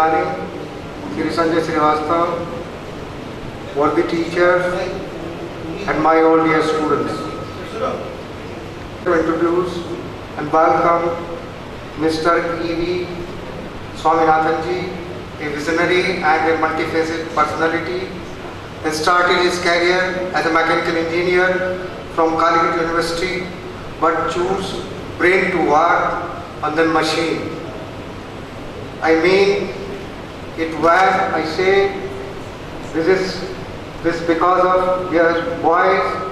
Jailani, Sri Sanjay Srivastava, worthy teachers, and my all dear students. To introduce and welcome Mr. E.V. Swaminathanji, a visionary and a multifaceted personality. He started his career as a mechanical engineer from Calicut University, but chose brain to work on the machine. I mean it when I say this because of your voice.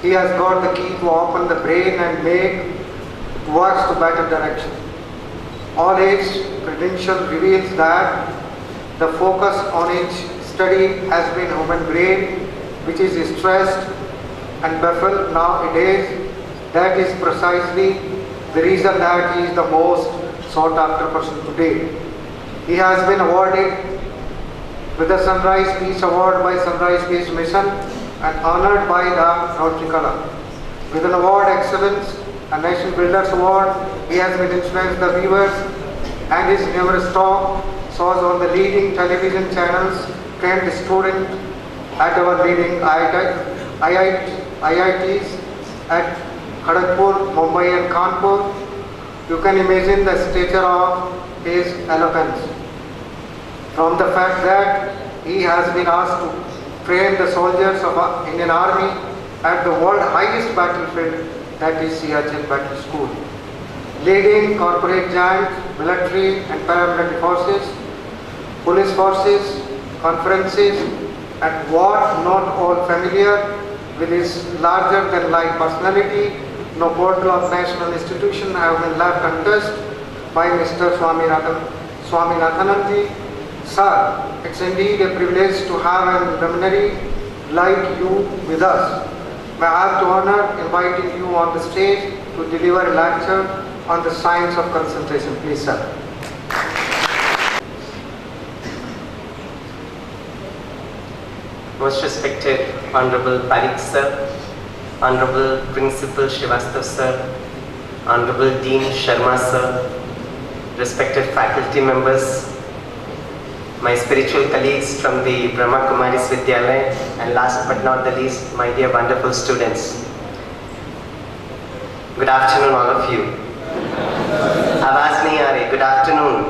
He has got the key to open the brain and make it works to better direction. All its credential reveals that the focus on each study has been human brain, which is stressed and baffled nowadays. That is precisely the reason that he is the most sought after person today. He has been awarded with the Sunrise Peace Award by Sunrise Peace Mission and honored by the Rotary Club. With an award excellence and National Builders Award, he has been influenced the viewers and his numerous talk shows on the leading television channels, trained student at our leading IITs at Kharagpur, Mumbai and Kanpur. You can imagine the stature of his eloquence. From the fact that he has been asked to train the soldiers of Indian Army at the world highest battlefield, that is Siachen Battle School, leading corporate giant, military and paramilitary forces, police forces, conferences, and what not all familiar with his larger than life personality. No portal of national institution have been left untouched by Mr. Swaminathananji. Sir, it's indeed a privilege to have a luminary like you with us. May I have the honor inviting you on the stage to deliver a lecture on the science of concentration. Please, sir. Most respected Honorable Parikh sir, Honorable Principal Srivastava sir, Honorable Dean Sharma sir, respected faculty members, my spiritual colleagues from the Brahma Kumaris Vidyalaya, and last but not the least, my dear wonderful students. Good afternoon all of you. आवाज नहीं आ रही. Good afternoon.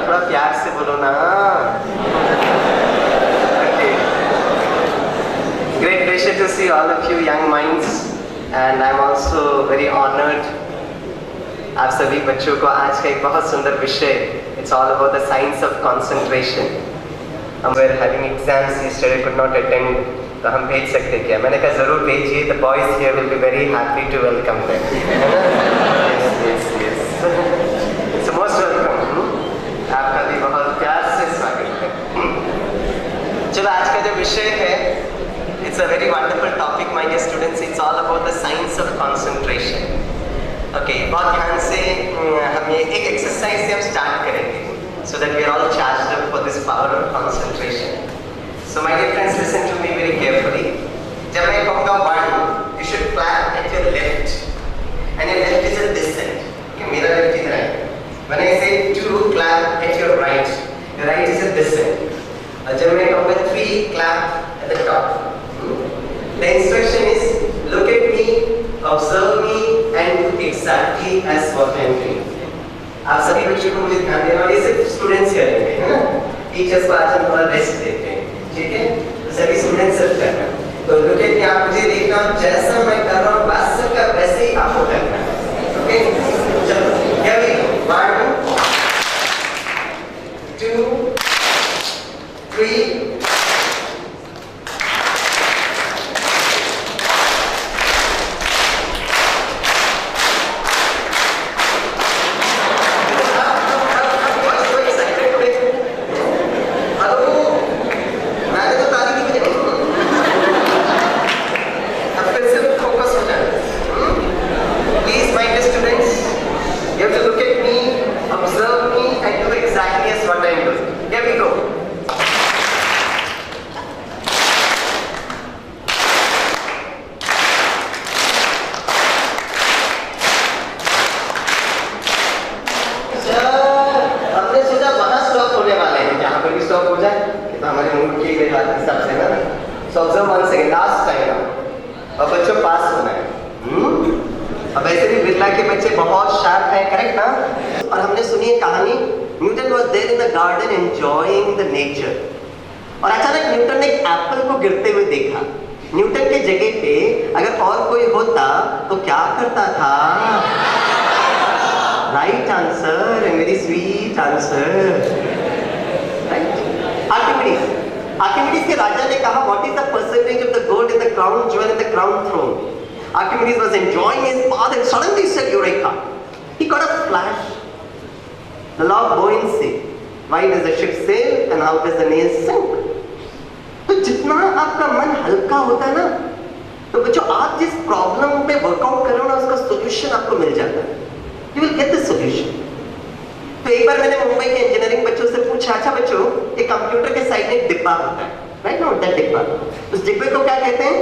थोड़ा प्यार से बोलो ना. Okay. Great pleasure to see all of you young minds, and I'm also very honored. आप सभी बच्चों को आज का एक बहुत सुंदर विषय, it's all about the science of concentration. हम were having exams yesterday, could not attend, तो हम भेज सकते क्या? मैंने कहा जरूर भेजिए. The boys here will be very happy to welcome them. yes. So most welcome. आपका भी बहुत प्यार से स्वागत है. चलो आज का जो विषय है, it's a very wonderful topic, my dear students. It's all about the science of concentration. Okay, बहुत ध्यान से हम ये एक एक्सरसाइज से हम स्टार्ट करेंगे, so that we are all charged up for this power of concentration. So my dear friends, listen to me very carefully. जब मैं कहूँगा one, you should clap at your left, and your left is a descent. Okay, मेरा left इधर है. When I say two, clap at your right. Your right is a descent. और जब मैं कहूँगा three, clap at the top. The instruction is look at me, observe me, and do exactly as what I am doing. आप सभी बच्चों को मुझे ध्यान देना, और ये सिर्फ स्टूडेंट्स करेंगे, है ना? टीचर्स को आज हम थोड़ा रेस्ट देते हैं, ठीक है? तो सभी स्टूडेंट्स सिर्फ करना. तो look at me, आप मुझे देखना, जैसा मैं कर रहा हूँ बस का वैसे ही आपको करना है. ओके? चलो, here we go. 1, 2, 3. अब वैसे भी बिरला के बच्चे बहुत शार्प हैं, करेक्ट ना? और हमने सुनी है कहानी, Newton was there in the garden enjoying the nature, और अचानक न्यूटन ने एक एप्पल को गिरते हुए देखा। न्यूटन के जगह पे अगर और कोई होता तो क्या करता था? Right answer, and very sweet answer, right. Archimedes के राजा ने कहा, what is the percentage of the gold in the crown jewel in the crown throne? Archimedes was enjoying his bath and suddenly said, Eureka! He got a flash. The law of buoyancy. Why does the ship sail and how does the nail sink? तो जितना आपका मन हल्का होता है ना, तो बच्चों आप जिस प्रॉब्लम पे वर्कआउट कर रहे हो ना, उसका सोल्यूशन आपको मिल जाता है। You will get the solution. तो एक बार मैंने मुंबई के इंजीनियरिंग बच्चों से पूछा, अच्छा बच्चों, एक कंप्यूटर के साइड में एक डिब्बा होता है, राइट? नो दैट डिब्बा, उस डिब्बे को क्या कहते हैं?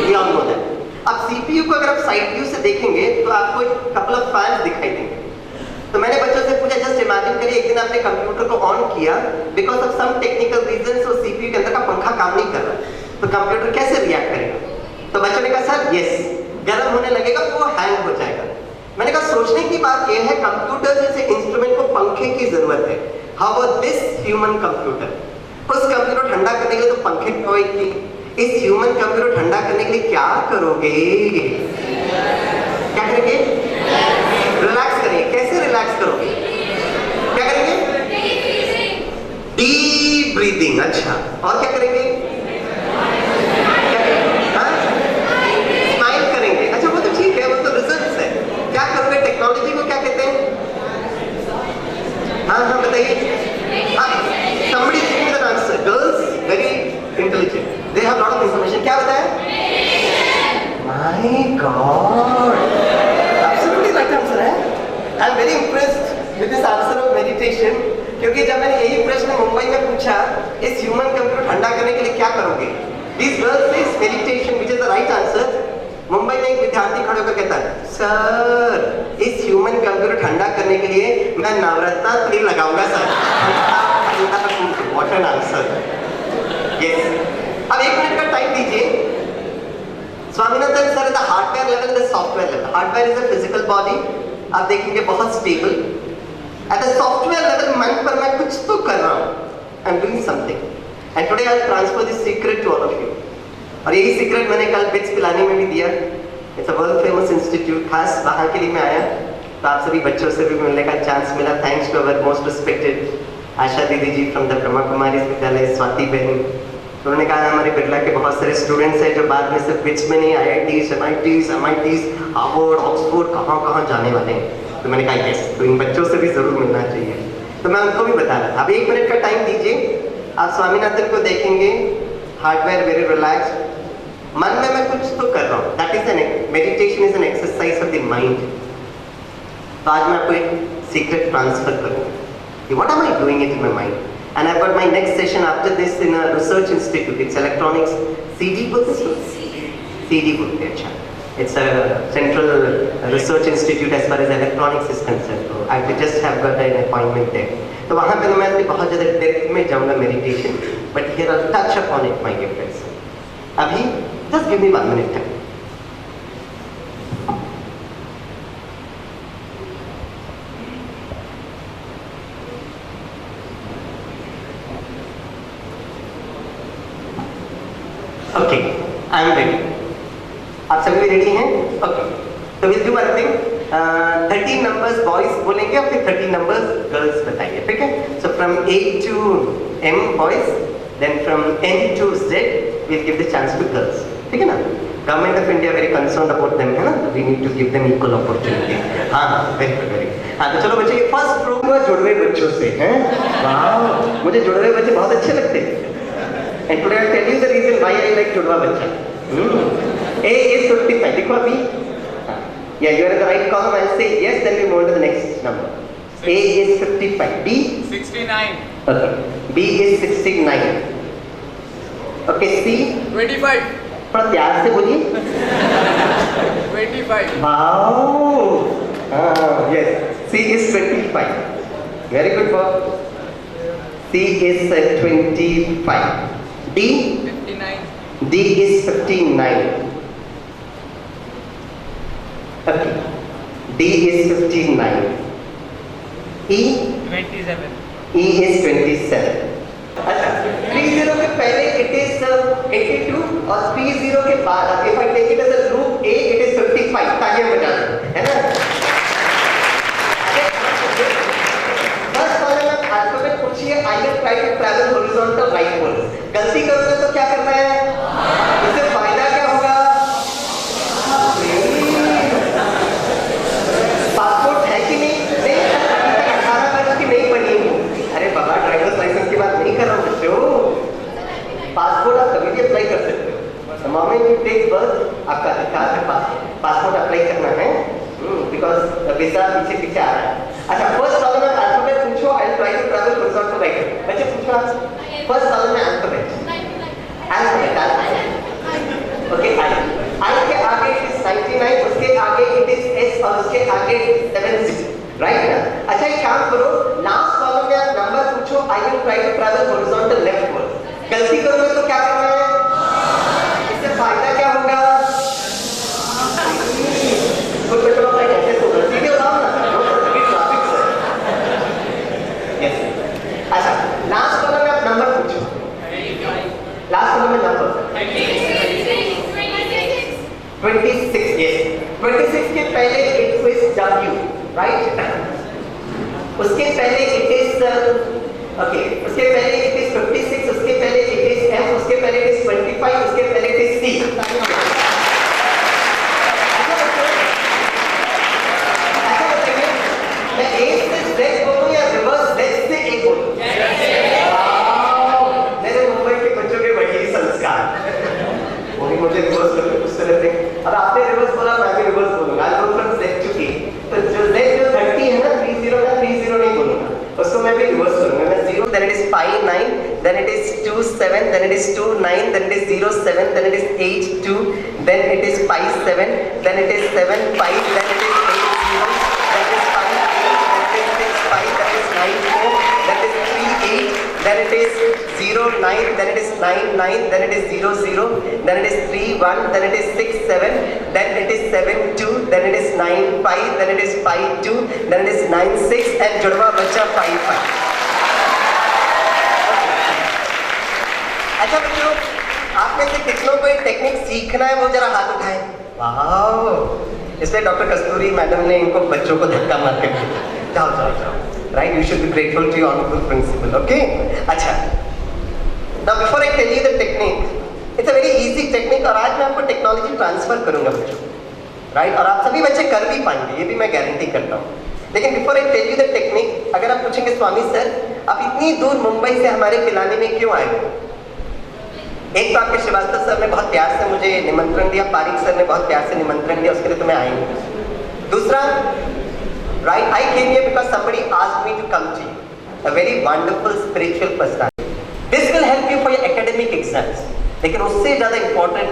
We all know that. अब सीपीयू को अगर आप साइड व्यू से देखेंगे तो आपको एक कपल ऑफ फैंस दिखाई देंगे। तो मैंने बच्चों से पूछा, जस्ट इमेजिन करिए एक दिन आपने कंप्यूटर को ऑन किया, because of some technical reasons वो सीपीयू के अंदर का पंखा काम नहीं कर रहा, तो कंप्यूटर कैसे रिएक्ट करेगा? तो बच्चों ने कहा, सर यस, गर्म होने लगेगा तो वो हैंग हो जाएगा। मैंने कहा सोचने की बात यह है, कंप्यूटर जैसे इंस्ट्रूमेंट को पंखे की जरूरत है, how about this human computer? उस कंप्यूटर ठंडा करने के लिए तो पंखे की जरूरत थी, इस ह्यूमन कंप्यूटर ठंडा करने के लिए क्या करोगे? क्या करेंगे? रिलैक्स करेंगे। कैसे रिलैक्स करोगे? क्या करेंगे? Deep breathing. अच्छा, और क्या करेंगे? स्माइल करेंगे। अच्छा, वो तो ठीक है, वो तो रिजल्ट्स है। क्या करोगे? टेक्नोलॉजी को क्या कहते हैं? हाँ हाँ बताइए। somebody is giving the answer. Girls very intelligent. They have lot of information. क्या बताया? My God, absolutely right answer है। I am very impressed with this answer of meditation, क्योंकि जब मैंने यही प्रश्न मुंबई में पूछा, इस ह्यूमन कंप्यूटर ठंडा करने के लिए क्या करोगे? These girls says meditation, which is the right answer. Mumbai में एक विद्यार्थी खड़े होकर कहता है, सर इस ह्यूमन कंप्यूटर ठंडा करने के लिए मैं नवरत्ना तेल लगाऊंगा sir. What an answer. Yes. अब एक मिनट का टाइम दीजिए। Swaminathan sir, the hardware level, the software level. Hardware is a physical body, आप देखेंगे बहुत stable. At the software level मन पर मैं कुछ तो कर रहा हूँ, I am doing something, and today I transfer this secret to all of you. और यही सीक्रेट मैंने कल बिट्स पिलानी में भी दिया। It's a world famous institute, खास वहाँ के लिए मैं आया, तो आप सभी बच्चों से भी मिलने का चांस मिला। Thanks to our most respected Asha दीदी जी फ्रॉम द ब्रह्मा कुमारी विद्यालय, स्वाति बहन। तो उन्होंने कहा हमारे बिरला के बहुत सारे स्टूडेंट्स हैं जो बाद में सिर्फ बिट्स में नहीं, IITs, MITs, हार्वर्ड, ऑक्सफोर्ड, कहाँ कहाँ जाने वाले हैं। तो मैंने कहा यस, तो इन बच्चों से भी जरूर मिलना चाहिए। तो मैं उनको भी बता रहा था। अब एक मिनट का टाइम दीजिए, आप स्वामीनाथन को देखेंगे, हार्डवेयर वेरी रिलैक्स, मन में मैं कुछ तो कर रहा हूँ, that is an meditation, is an exercise of the mind. तो आज मैं आपको एक सीक्रेट ट्रांसफर करूँगा, what am I doing it in my mind? And I've got my next session after this in a research institute. It's electronics CD book. CD book, अच्छा. It's a central research institute as far as electronics is concerned. So I just have got an appointment there. तो वहाँ पे मैं बहुत ज़्यादा depth में जाऊँगा meditation. But here I'll touch upon it, my dear friends. अभी just give me 1 minute time. Okay, I am ready. आप सभी रेडी हैं? Okay. तो we'll do one thing. 13 numbers boys बोलेंगे और फिर 13 numbers girls बताइए, ठीक है? So from A to M boys, then from N to Z we'll give the chance to girls, ठीक है ना? Government of India very concerned about them, है ना? We need to give them equal opportunity. हाँ, very good, very good. हाँ, तो चलो बच्चे, ये first program जुड़वे बच्चों से हैं? वाह, मुझे जुड़वे बच्चे बहुत अच्छे लगते हैं। And today I'll tell you the reason why I like जुड़वा बच्चा। A is 55. देखो अभी, yeah, you are in the right column. I'll say yes, then we move on to the next number. A is 55. B 69. Okay. B is 69. Okay. C 25. थोड़ा प्यार से बोलिए। 25. Wow. Yes. C is 25. Very good work. C is 25. D 59. D is 59. D is 59. E? 27. E is 27. अच्छा, 30 के पहले it is 82 और 30 के बाद if I take it as a loop A it is 55. तालियां बजा दो, है ना? फर्स्ट कॉलम में अल्फाबेट पूछिए I will try to travel horizontal rightwards. गलती करोगे तो क्या करना है? इससे फायदा क्या होगा? पासपोर्ट है कि नहीं? नहीं, अभी तक 18 वर्ष की नहीं बनी हूँ। अरे बाबा, ड्राइवर्स लाइसेंस की बात नहीं कर रहा हूँ बच्चों। पासपोर्ट आप कभी भी अप्लाई कर सकते हो। The moment you take birth, आपका अधिकार है पासपोर्ट अप्लाई करना है, because वीजा पीछे पीछे आ रहा है। अच्छा, फर्स्ट कॉलम में अल्फाबेट पूछो, I will try to travel horizontal rightward. बच्चे पूछो आप, फर्स्ट कॉलम में अल्फाबेट, ओके, I के आगे it is 99, उसके आगे it is S और उसके आगे 76, राइट ना? अच्छा, एक काम करो, लास्ट कॉलम में आप नंबर पूछो, I will try to travel horizontal leftward. गलती करोगे तो क्या करना है? इससे फायदा क्या होगा? कुछ बच्चों का ऐसे तो गलती के उड़ाओ ना, अभी ट्रैफिक से। यस, अच्छा, लास्ट कॉलम में आप नंबर पूछो, लास्ट कॉलम में नंबर 26, yes, 26 के पहले it is W, right? उसके पहले it is okay, उसके पहले it is 56, उसके पहले it is M, उसके पहले it is 25, उसके पहले it is C. अच्छा बताइए, मैं A से Z बोलूं या रिवर्स Z से A बोलूं? मेरे मुंबई के बच्चों के वही संस्कार, वो भी मुझे रिवर्स करके कुछ तरह से। अब आपने रिवर्स बोला, मैं भी रिवर्स बोलूंगा। आज बोल फ्रॉम Z टू A, तो जो Z जो 30 है ना, 30 मैं 30 नहीं बोलूंगा, उसको मैं भी रिवर्स करूंगा। मैं 0, then it is 59, then it is 27, then it is 29, then it is 07, then it is 82, then it is 57, then it is 75, then it is 80, then it is 58, then it is 65, then it is 94, then it is 38, then it is 09, then it is 99, then it is 00, then it is 31, then it is 67, then it is 72, then it is 95, then it is 52, then it is 96 and जुड़वा बच्चा 55। अच्छा बच्चों, आप में से कितनों को ये टेक्निक सीखना है वो जरा हाथ उठाएं। वाह, इसलिए डॉक्टर कस्तूरी मैडम ने इनको बच्चों को धक्का मार के भेजा। जाओ जाओ जाओ, right, you should be grateful to your honourable principal, okay? अच्छा, now before I tell you the technique, it's a very easy technique और आज मैं आपको टेक्नोलॉजी ट्रांसफर करूंगा बच्चों, राइट? और आप सभी बच्चे कर भी पाएंगे, ये भी मैं गारंटी करता हूँ। लेकिन before I tell you the technique, अगर आप पूछेंगे स्वामी सर आप इतनी दूर मुंबई से हमारे पिलाने में क्यों आए? एक तो आपके श्रीवास्तव सर ने बहुत प्यार से मुझे निमंत्रण दिया, पारिक सर ने बहुत प्यार से निमंत्रण दिया, उसके लिए तो मैं आई हूँ। दूसरा, right, I came here because somebody asked me to come to you, a very wonderful spiritual personality. This will help you for your academic exams, लेकिन उससे ज्यादा इंपॉर्टेंट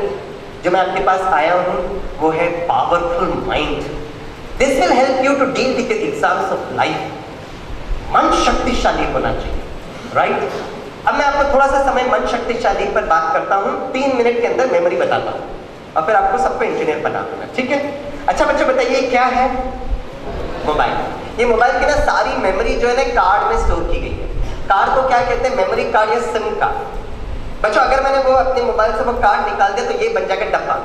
जो मैं आपके पास आया हूँ वो है powerful mind. This will help you to deal with your exams of life. मन शक्तिशाली होना चाहिए, राइट? अब मैं आपको थोड़ा सा समय मन शक्तिशाली पर बात करता हूँ, 3 मिनट के अंदर मेमोरी बताता हूँ और फिर आपको सबको इंजीनियर बना दूंगा, ठीक है? अच्छा बच्चों बताइए क्या है? मोबाइल। ये मोबाइल की ना सारी मेमोरी जो है ना कार्ड में स्टोर की गई है। कार्ड को क्या कहते हैं? मेमोरी कार्ड या सिम कार्ड। बच्चों अगर मैंने वो अपने मोबाइल से वो कार्ड निकाल दिया तो ये बन जाएगा डब्बा।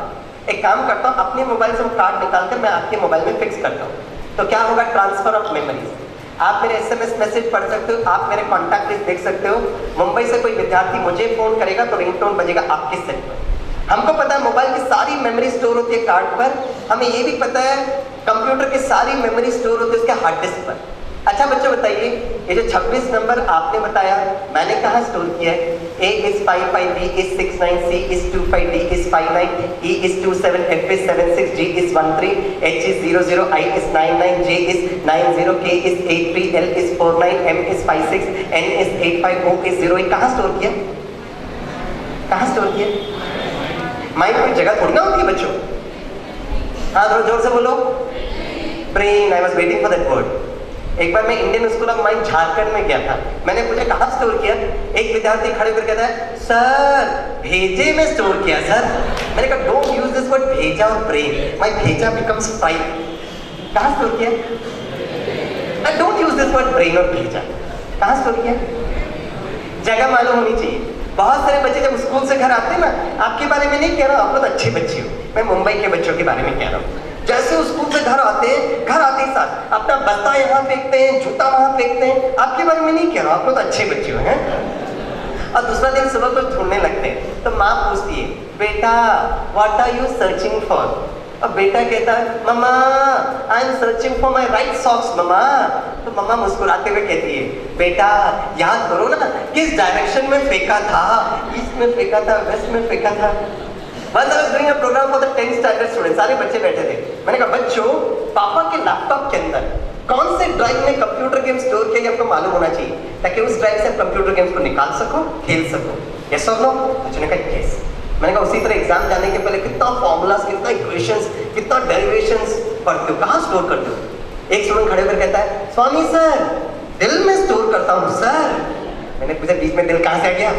एक काम करता हूँ, अपने मोबाइल से वो कार्ड निकालकर मैं आपके मोबाइल में फिक्स करता हूँ, तो क्या होगा? Transfer of memories. आप मेरे SMS मैसेज पढ़ सकते हो, आप मेरे कॉन्टैक्ट लिस्ट देख सकते हो। मुंबई से कोई विद्यार्थी मुझे फोन करेगा तो रिंगटोन बजेगा आपके सेट पर। हमको पता है मोबाइल की सारी मेमोरी स्टोर होती है कार्ड पर। हमें ये भी पता है कंप्यूटर की सारी मेमोरी स्टोर होती है उसके हार्ड डिस्क पर। अच्छा बच्चों बताइए, ये जो 26 नंबर आपने बताया मैंने कहाँ स्टोर किया है? A is 55, B is 69, C is 25, D is 59, E is 27, F is 76, G is 13, H is 00, I is 99, J is 90, K is 83, L is 49, M is 56, N is 85, O is 0। कहाँ store किया? कहाँ store किया? Mind कोई जगह थोड़ी ना होती है बच्चों। हाँ थोड़ा जोर से बोलो। Brain, I was waiting for that word. एक बार मैं Indian school of mind Jharkhand में गया था, मैंने पूछा कहाँ स्टोर किया? एक विद्यार्थी खड़े होकर कहता है सर भेजे में स्टोर किया सर। मैंने कहा डोंट यूज दिस वर्ड भेजा और ब्रेन, माय भेजा बिकम्स फ्राइड। कहाँ स्टोर किया? Don't use this word brain और भेजा। कहाँ स्टोर किया? जगह मालूम होनी चाहिए। बहुत सारे बच्चे जब स्कूल से घर आते हैं ना, आपके बारे में नहीं कह रहा हूँ, आप लोग अच्छे बच्चे हो, मैं मुंबई के बच्चों के बारे में कह रहा हूँ। जैसे वो स्कूल से घर आते हैं, घर आते ही साथ अपना बस्ता यहाँ फेंकते हैं, जूता वहाँ फेंकते हैं, आपके बारे में नहीं कह रहा हूँ, आप लोग अच्छे बच्चे हो हैं। और दूसरा दिन सुबह कुछ ढूंढने लगते हैं तो माँ पूछती है, बेटा what are you searching for? और बेटा कहता है, mamma I am searching for my right socks mamma. तो मम्मा मुस्कुराते हुए कहती है, बेटा याद करो ना किस डायरेक्शन में फेंका था, ईस्ट में फेंका था, वेस्ट में फेंका था। Once I was doing a program for the 10th standard students, सारे बच्चे बैठे थे। मैंने कहा बच्चों, पापा के लैपटॉप के अंदर कौन से ड्राइव में कंप्यूटर गेम स्टोर किया ये आपको मालूम होना चाहिए, ताकि उस ड्राइव से कंप्यूटर गेम्स को निकाल सको, खेल सको। यस और नो? बच्चों ने कहा यस। मैंने कहा उसी तरह एग्जाम जाने के पहले कितना फॉर्मूलाज, कितना इक्वेशंस, कितना डेरिवेशंस पढ़ते हो, कहाँ स्टोर करते हो? एक स्टूडेंट खड़े होकर कहता है, स्वामी सर दिल में स्टोर करता हूँ सर। मैंने पूछा बीच में दिल कहाँ से आ गया?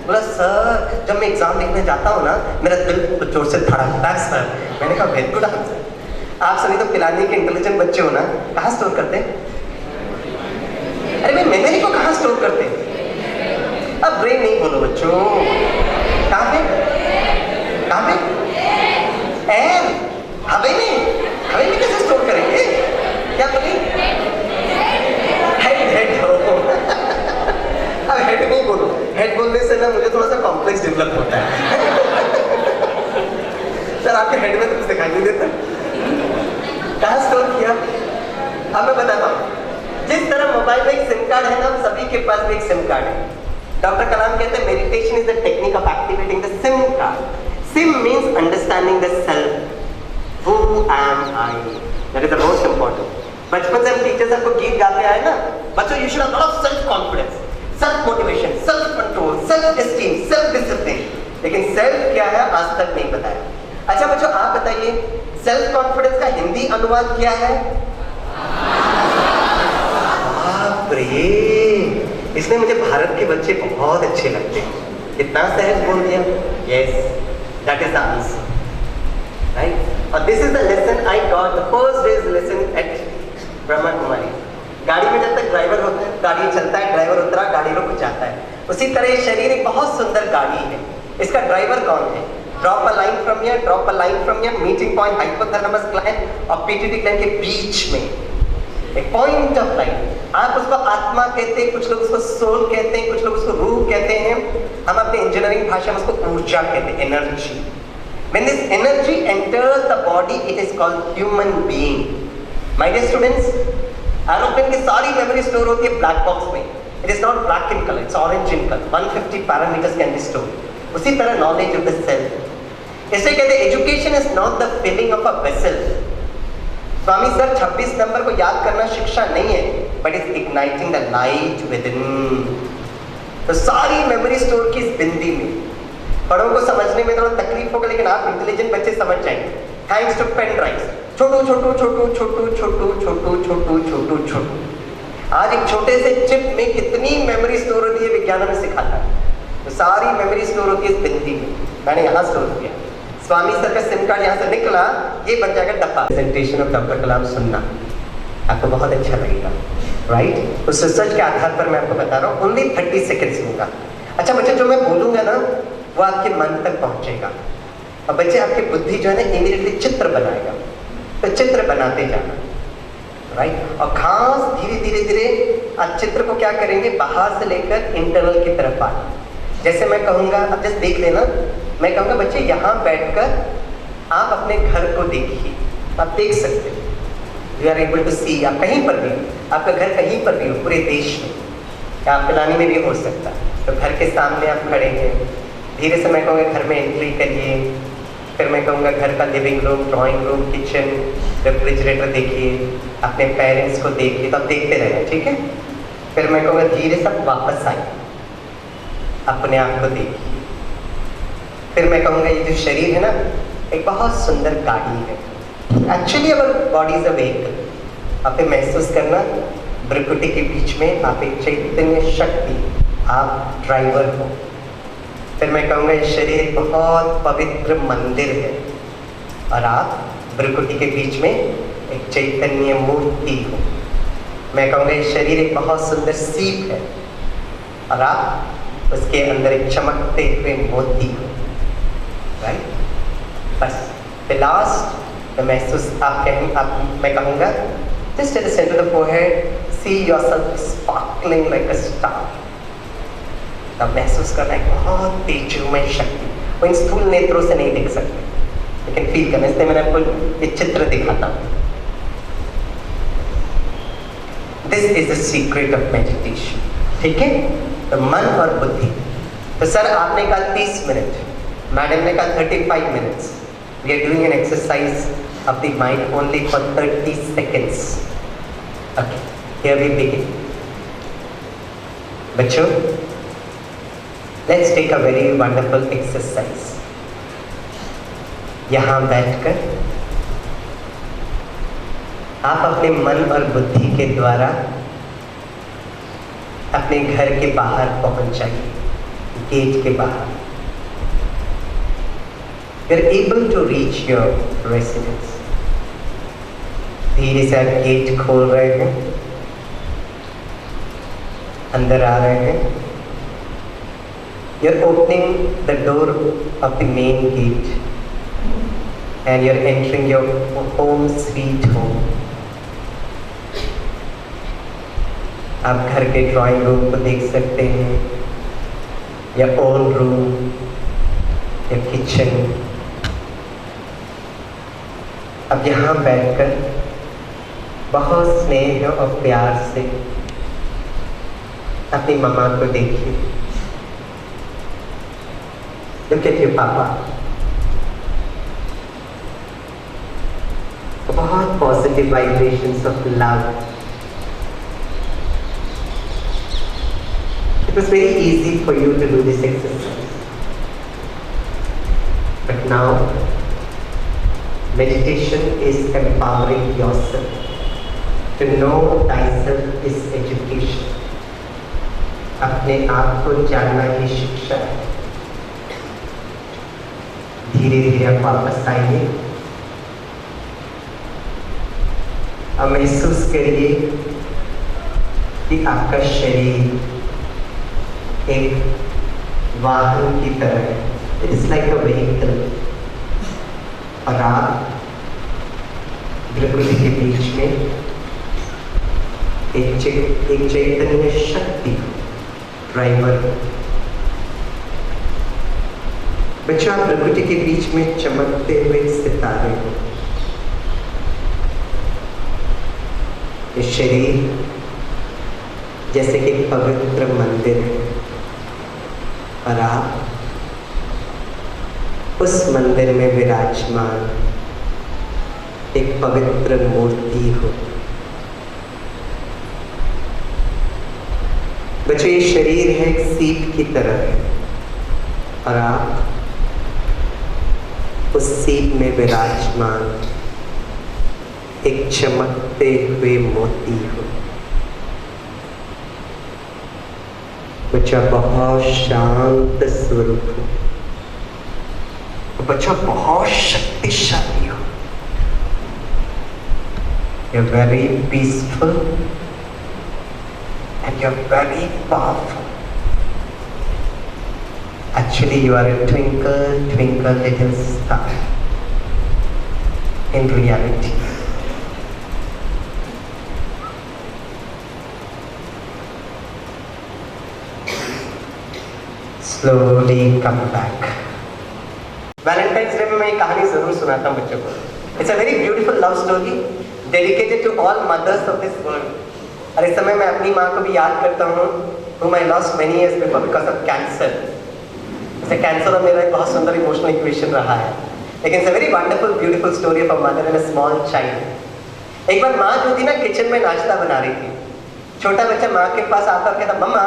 बोला सर जब मैं एग्जाम लिखने जाता हूँ ना, मेरा दिल जोर से धड़कता है सर। मैंने कहा वेरी गुड आंसर। आप सभी तो पिलानी के इंटेलिजेंट बच्चे हो ना, कहाँ स्टोर करते? अरे भाई मेमोरी को कहाँ स्टोर करते? अब ब्रेन नहीं बोलो बच्चों, कहाँ पे? कहाँ पे? एयर, हवा में। हवा में कैसे स्टोर करेंगे? क्या बोली? हेड हो। अब हेड नहीं बोलो, हेड बोलने से ना मुझे थोड़ा सा कॉम्प्लेक्स डेवलप होता है। सर आपके हेड में तो कुछ दिखाई नहीं देता। कहाँ स्टोर किया? अब मैं बताता हूँ। जिस तरह मोबाइल में एक सिम कार्ड है ना, सभी के पास भी एक सिम कार्ड है। डॉक्टर कलाम कहते हैं meditation is the technique of activating the SIM card. SIM means understanding the self. Who am I? That is the most important. बचपन से हम टीचर्स आपको गीत गाते आए ना, बच्चों you should have lot of self confidence, self motivation, self control, self esteem, self discipline. लेकिन सेल्फ क्या है आज तक नहीं बताया। अच्छा बच्चों आप बताइए, सेल्फ कॉन्फिडेंस का हिंदी अनुवाद क्या है? बाप रे, इसमें मुझे भारत के बच्चे बहुत अच्छे लगते हैं। कितना सहज बोल दिया। Yes, that is the answer, right. और this is the lesson I got the first day's lesson at Brahma Kumari. गाड़ी में जब तक ड्राइवर होता है, गाड़ी चलता है, ड्राइवर उतरा, गाड़ी रुक जाता है। उसी तरह शरीर एक बहुत सुंदर गाड़ी है। इसका ड्राइवर कौन है? Drop a line from here, drop a line from here, meeting point hypothalamus gland और पीट्यूटरी ग्लैंड के बीच में एक पॉइंट ऑफ लाइन। आप उसको आत्मा कहते हैं, कुछ लोग उसको सोल कहते हैं, कुछ लोग उसको रूह कहते हैं। हम अपने इंजीनियरिंग भाषा में उसको ऊर्जा कहते हैं, energy. When this energy enters the body, it is called human being. My dear students, aeroplane की सारी मेमोरी स्टोर होती है ब्लैक बॉक्स में। It is not black in colour, it's orange in colour. 150 parameters can be stored. उसी तरह knowledge of the self. इसे कहते हैं education is not the filling of a vessel. Swami sir 26 number को याद करना शिक्षा नहीं है, but is igniting the light within. तो सारी मेमोरी स्टोर की इस बिंदी में। बड़ों को समझने में थोड़ा तकलीफ होगा, लेकिन आप इंटेलिजेंट बच्चे समझ जाएंगे। Thanks to pen drives. छोटू छोटू छोटू छोटू छोटू छोटू छोटू छोटू छोटू। आज एक छोटे से चिप में कितनी मेमोरी स्टोर होती है विज्ञान में सिखाता है। तो सारी मेमोरी स्टोर होती है इस बिंदी में। मैंने यहाँ स्टोर किया। स्वामी सर का सिम कार्ड यहाँ से निकला, ये बन जाएगा डब्बा। प्रेजेंटेशन ऑफ डॉक्टर कलाम सुनना आपको बहुत अच्छा लगेगा, राइट। उस रिसर्च के आधार पर मैं आपको बता रहा हूँ, ओनली 30 सेकेंड्स होगा। अच्छा बच्चे, जो मैं बोलूँगा ना वो आपके मन तक पहुँचेगा। और बच्चे आपकी बुद्धि जो है ना इमीडिएटली चित्र बनाएगा, तो चित्र बनाते जाना, राइट। और खास धीरे धीरे धीरे आप चित्र को क्या करेंगे, बाहर से लेकर इंटरनल की तरफ आना। जैसे मैं कहूँगा, अब जस्ट देख लेना, मैं कहूँगा बच्चे यहाँ बैठकर आप अपने घर को देखिए। आप देख सकते हैं, यू आर एबल टू सी। आप कहीं पर भी, आपका घर कहीं पर भी हो पूरे देश में, या आप पिलानी में भी हो सकता है, तो घर के सामने आप खड़े हैं। धीरे से मैं कहूँगा घर में एंट्री करिए। फिर मैं कहूँगा घर का living room, drawing room, kitchen, refrigerator देखिए, अपने पेरेंट्स को देखिए। तो आप देखते रहना, ठीक है। फिर मैं कहूँगा धीरे से वापस आइए, अपने आप को देखिए। फिर मैं कहूँगा ये जो शरीर है ना, एक बहुत सुंदर गाड़ी है। Actually our body is a vehicle. आप महसूस करना, भ्रुकुटी के बीच में आप एक चैतन्य शक्ति, आप ड्राइवर हो। फिर मैं कहूँगा ये शरीर एक बहुत पवित्र मंदिर है, और आप भ्रुकुटी के बीच में एक चैतन्य मूर्ति हो। मैं कहूँगा ये शरीर एक बहुत सुंदर सीप है और आप उसके अंदर एक चमकते हुए मोती हो, राइट? बस the last the महसूस मैं कहूँगा just at the center of the forehead see yourself sparkling like a star। तब महसूस करना है बहुत तेजोमय शक्ति, वो इन स्थूल नेत्रों से नहीं दिख सकते लेकिन फील करना, इसलिए मैंने आपको ये चित्र दिखाता हूँ। This is the secret of meditation, ठीक है? तो मन और बुद्धि, तो सर आपने कहा 30 मिनट, मैडम ने कहा 35 minutes. We are doing an exercise of the mind only for 30 seconds। Okay, here we begin. बच्चों, let's take a very wonderful exercise. यहाँ बैठकर आप अपने मन और बुद्धि के द्वारा अपने घर के बाहर पहुंच जाइए, गेट के बाहर। You're able to reach your residence। धीरे से आप गेट खोल रहे हैं, अंदर आ रहे हैं। You're opening the door of the main gate and you're entering your home sweet home। आप घर के ड्राइंग रूम को देख सकते हैं, या ओन रूम, या किचन। अब यहाँ बैठकर बहुत स्नेह और प्यार से अपनी मम्मा को देखिए। Look at your पापा। बहुत positive vibrations of love. It was very easy for you to do this exercise, but now meditation is empowering yourself. To know thyself is education। अपने आप को जानना ही शिक्षा है। धीरे धीरे आप वापस आइए और महसूस करिए कि आपका शरीर एक वाहन की तरह है। It is like a vehicle, और आप प्रकृति के बीच में एक चैतन्य शक्ति ड्राइवर। बच्चों, आप प्रकृति के बीच में चमकते हुए सितारे हो। ये शरीर जैसे कि एक पवित्र मंदिर है और आप उस मंदिर में विराजमान एक पवित्र मूर्ति हो। बच्चों, ये शरीर है एक सीप की तरह है और आप उस सीप में विराजमान एक चमकते हुए मोती हो। बच्चा बहुत शांत स्वरूप हो, बच्चा बहुत शक्तिशाली हो। You're very peaceful and you're very powerful। Actually, you are a twinkle, twinkle little star in reality। Slowly come back। Valentine's day में मैं ये कहानी जरूर सुनाता हूँ बच्चों को। It's a very beautiful love story dedicated to all mothers of this world. और इस समय मैं अपनी माँ को भी याद करता हूँ, whom I lost many years before because of cancer। जैसे कैंसर और मेरा एक बहुत सुंदर इमोशनल इक्वेशन रहा है, लेकिन it's a very wonderful beautiful story of a mother and a small child. एक बार माँ जो थी ना किचन में नाश्ता बना रही थी। छोटा बच्चा माँ के पास आता कहता, mamma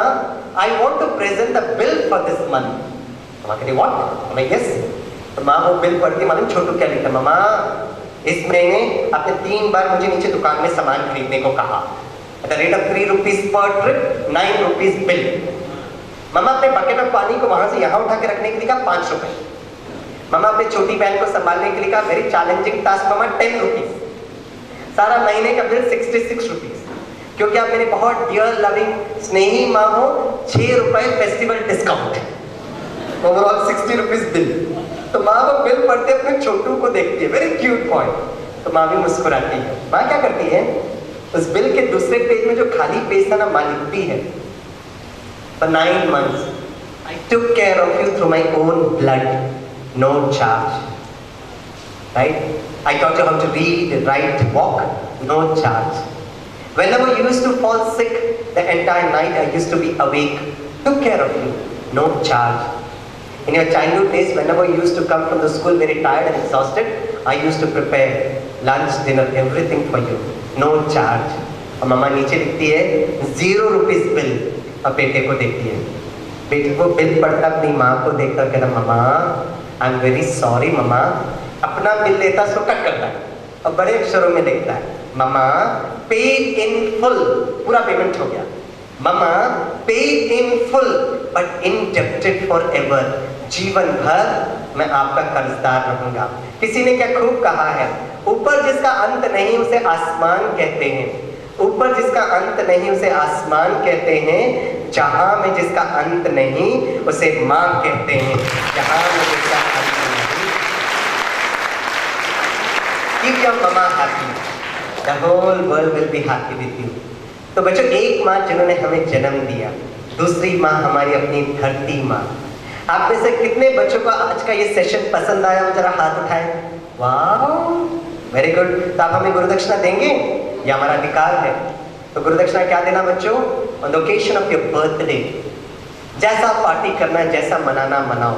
I want to present the bill for this month. माँ कहती व्हाट? मैं यस। तो माँ वो बिल पढ़ती, मालूम छोटू क्या लिखा? मम्मा इस महीने आपने 3 बार मुझे नीचे दुकान में सामान खरीदने को कहा, at the rate of 3 rupees per trip, 9 rupees bill. Mamma अपने बकेट ऑफ पानी को वहां से यहाँ उठा के रखने के लिए कहा 5 रुपए। मम्मा अपने छोटी बहन को संभालने के लिए कहा वेरी चैलेंजिंग टास्क मम्मा 10 रुपीज। सारा महीने का बिल 66 रुपीज। क्योंकि आप मेरे बहुत डियर लविंग स्नेही माँ हो, 6 रुपए festival discount, overall 60 rupees bill. तो माँ वो बिल पढ़ते अपने छोटू को देखती है, वेरी क्यूट पॉइंट, तो माँ भी मुस्कुराती है। माँ क्या करती है, उस बिल के दूसरे पेज में जो खाली पेज था ना, माँ लिखती है, For 9 months, I took care of you through my own blood, no charge. Right? I taught you how to read, write, walk, no charge. Whenever you used to fall sick, the entire night I used to be awake, took care of you, no charge. In your childhood days, whenever you used to come from the school very tired and exhausted, I used to prepare lunch, dinner, everything for you, no charge. और मामा नीचे लिखती है 0 rupees bill, और बेटे को देखती है, बेटे को बिल पढ़ता अपनी माँ को देखकर कहता, मामा आई एम वेरी सॉरी मामा, अपना बिल लेता सो कट करता है और बड़े अक्षरों में लिखता है, मामा पेड इन फुल, पूरा पेमेंट हो गया, mamma paid in full but indebted for ever, जीवन भर मैं आपका कर्जदार रहूंगा। किसी ने क्या खूब कहा है, ऊपर जिसका अंत नहीं उसे आसमान कहते हैं, ऊपर जिसका अंत नहीं उसे आसमान कहते हैं, जहां में जिसका अंत नहीं उसे मां कहते हैं, जहां में जिसका अंत नहीं। Keep your mama happy, the whole world will be happy with you। तो बच्चों, एक माँ जिन्होंने हमें जन्म दिया, दूसरी माँ हमारी अपनी धरती माँ। आप में से कितने बच्चों को आज का ये सेशन पसंद आया, वो जरा हाथ उठाए। वाह, वेरी गुड। तो आप हमें गुरुदक्षिणा देंगे, ये हमारा अधिकार है। तो गुरुदक्षिणा क्या देना बच्चों? On the occasion of your birthday, जैसा पार्टी करना है, जैसा मनाना मनाओ,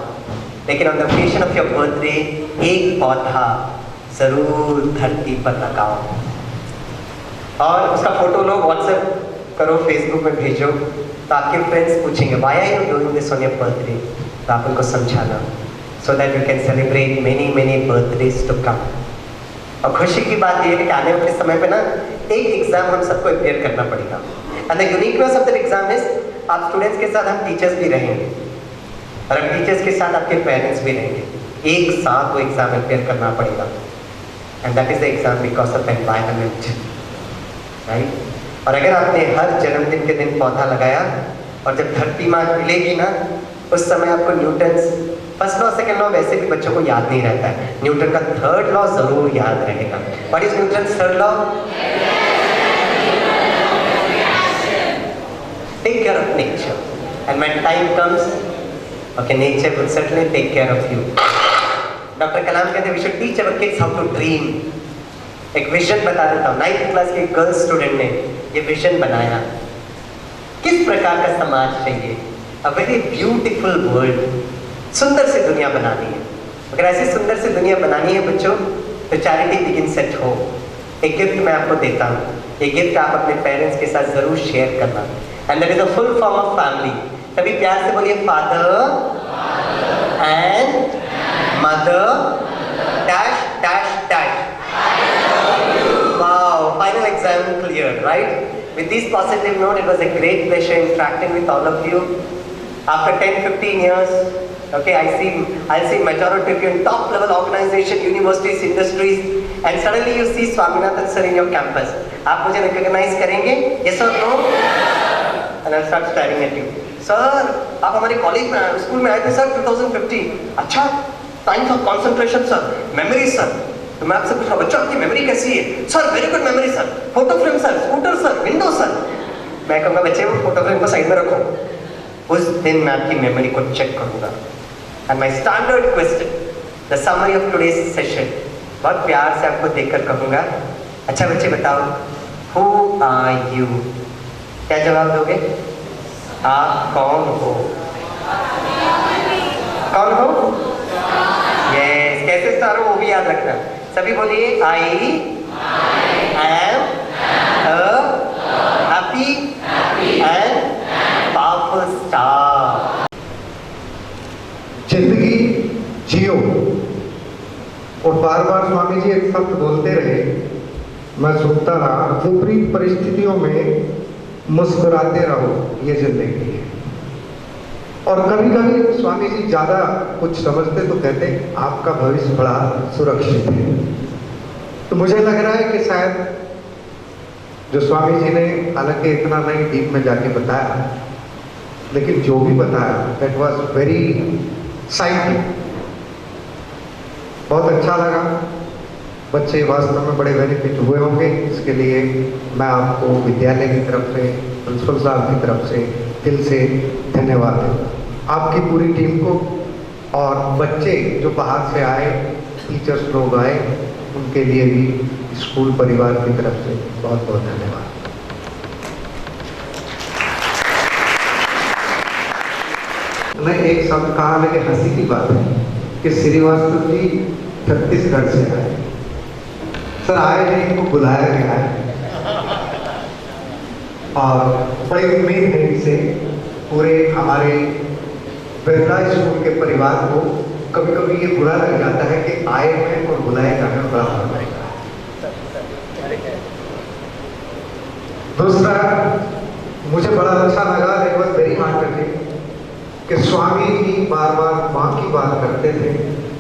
लेकिन on the occasion of your birthday एक पौधा जरूर धरती पर लगाओ, और उसका फोटो लो, व्हाट्सएप करो, फेसबुक में भेजो। तो आपके फ्रेंड्स पूछेंगे why are you doing this on your birthday, तो आप उनको समझाना, so that you can celebrate many many birthdays to come. और खुशी की बात यह है कि आने वाले समय पे ना एक एग्जाम हम सबको अपेयर करना पड़ेगा, and the uniqueness of that exam is, आप स्टूडेंट्स के साथ हम टीचर्स भी रहेंगे, और हम टीचर्स के साथ आपके पेरेंट्स भी रहेंगे, एक साथ वो एग्जाम अपेयर करना पड़ेगा, and that is the exam because of environment, right. और अगर आपने हर जन्मदिन के दिन पौधा लगाया, और जब धरती माँ मिलेगी ना, उस समय आपको Newton's first law second law वैसे भी बच्चों को याद नहीं रहता है, न्यूटन का थर्ड लॉ जरूर याद रहेगा। What is Newton's third law? Take care of nature, and when time comes, okay, nature will certainly take care of you. Doctor Kalam कहते हैं we should teach our kids how to dream. एक vision बता देता हूँ, 9th class के girl student ने ये vision बनाया, किस प्रकार का समाज चाहिए, अ वेरी ब्यूटीफुल वर्ल्ड, सुंदर सी दुनिया बनानी है। अगर ऐसी सुंदर सी दुनिया बनानी है बच्चों, तो चैरिटी बिगिंस एट होम। एक गिफ्ट मैं आपको देता हूँ, ये गिफ्ट आप अपने पेरेंट्स के साथ जरूर शेयर करना, and that is a full form of family. सभी प्यार से बोलिए, father and mother dash dash dash. Wow, final exam cleared, right? With this positive note, it was a great pleasure interacting with all of you. After 10-15 years, okay, I'll see majority of you in top level organization, universities, industries, and suddenly you see Swaminathan sir in your campus. आप मुझे recognize करेंगे? Yes or no? And I'll start staring at you. Sir, आप हमारे college में आए, school में आए थे सर 2015. अच्छा, times of concentration sir, memory sir. तो मैं आपसे पूछ रहा हूँ, बच्चों आपकी मेमोरी कैसी है? Sir very good memory sir, photo frame sir, scooter sir, window sir. मैं कहूँगा बच्चे वो फोटो फ्रेम को साइड में रखो, उस दिन मैं आपकी मेमोरी को चेक करूँगा। And my standard question, the summary of today's session, बहुत प्यार से आपको देखकर कहूँगा, अच्छा बच्चे बताओ, हु आर यू? क्या जवाब दोगे? आप कौन हो? कौन हो? यस, कैसे स्टार हो वो भी याद रखना। सभी बोलिए, I am happy and powerful star. जिंदगी जियो, और बार बार स्वामी जी एक शब्द बोलते रहे, मैं सुनता रहा, विपरीत परिस्थितियों में मुस्कुराते रहो, ये जिंदगी है। और कभी कभी स्वामी जी ज़्यादा कुछ समझते तो कहते आपका भविष्य बड़ा सुरक्षित है। तो मुझे लग रहा है कि शायद जो स्वामी जी ने हालांकि इतना नहीं डीप में जाके बताया, लेकिन जो भी बताया दैट वाज वेरी साइंटिफिक, बहुत अच्छा लगा। बच्चे वास्तव में बड़े बेनिफिट हुए होंगे। इसके लिए मैं आपको विद्यालय की तरफ से, प्रिंसिपल साहब की तरफ से दिल से धन्यवाद दें, आपकी पूरी टीम को, और बच्चे जो बाहर से आए, टीचर्स लोग आए, उनके लिए भी स्कूल परिवार की तरफ से बहुत बहुत धन्यवाद। मैं एक शब्द कहा, लेकिन हंसी की बात है कि श्रीवास्तव जी छत्तीसगढ़ से आए। सर आए नहीं, इनको बुलाया गया है और बड़ी उम्मीद है इनसे, पूरे हमारे बिरला स्कूल के परिवार को। कभी कभी ये बुरा लग जाता है कि आए हैं और बुलाए जाने में बड़ा फर्क पड़ेगा। दूसरा, मुझे बड़ा अच्छा लगा, it was very heart touching कि स्वामी जी बार बार माँ की बात करते थे,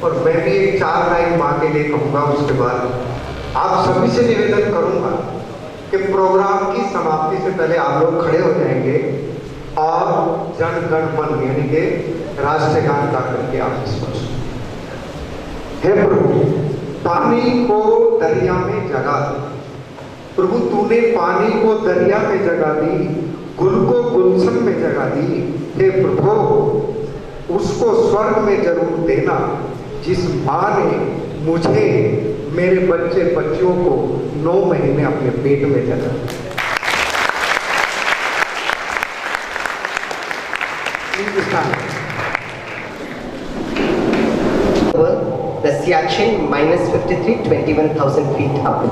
और मैं भी एक 4 लाइन माँ के लिए कहूँगा। उसके बाद आप सभी से निवेदन करूँगा कि प्रोग्राम की समाप्ति से पहले आप लोग खड़े हो जाएंगे और जन गण मन यानी के राष्ट्रीय गान गा करके आप स्पर्श। हे प्रभु, पानी को दरिया में जगा दी। प्रभु, तूने पानी को दरिया में जगा दी, गुल को गुलशन में जगा दी। हे प्रभु, उसको स्वर्ग में जरूर देना जिस माँ ने मुझे, मेरे बच्चे बच्चियों को 9 महीने अपने पेट में जगा। The Siachen -53, 21,000 feet up.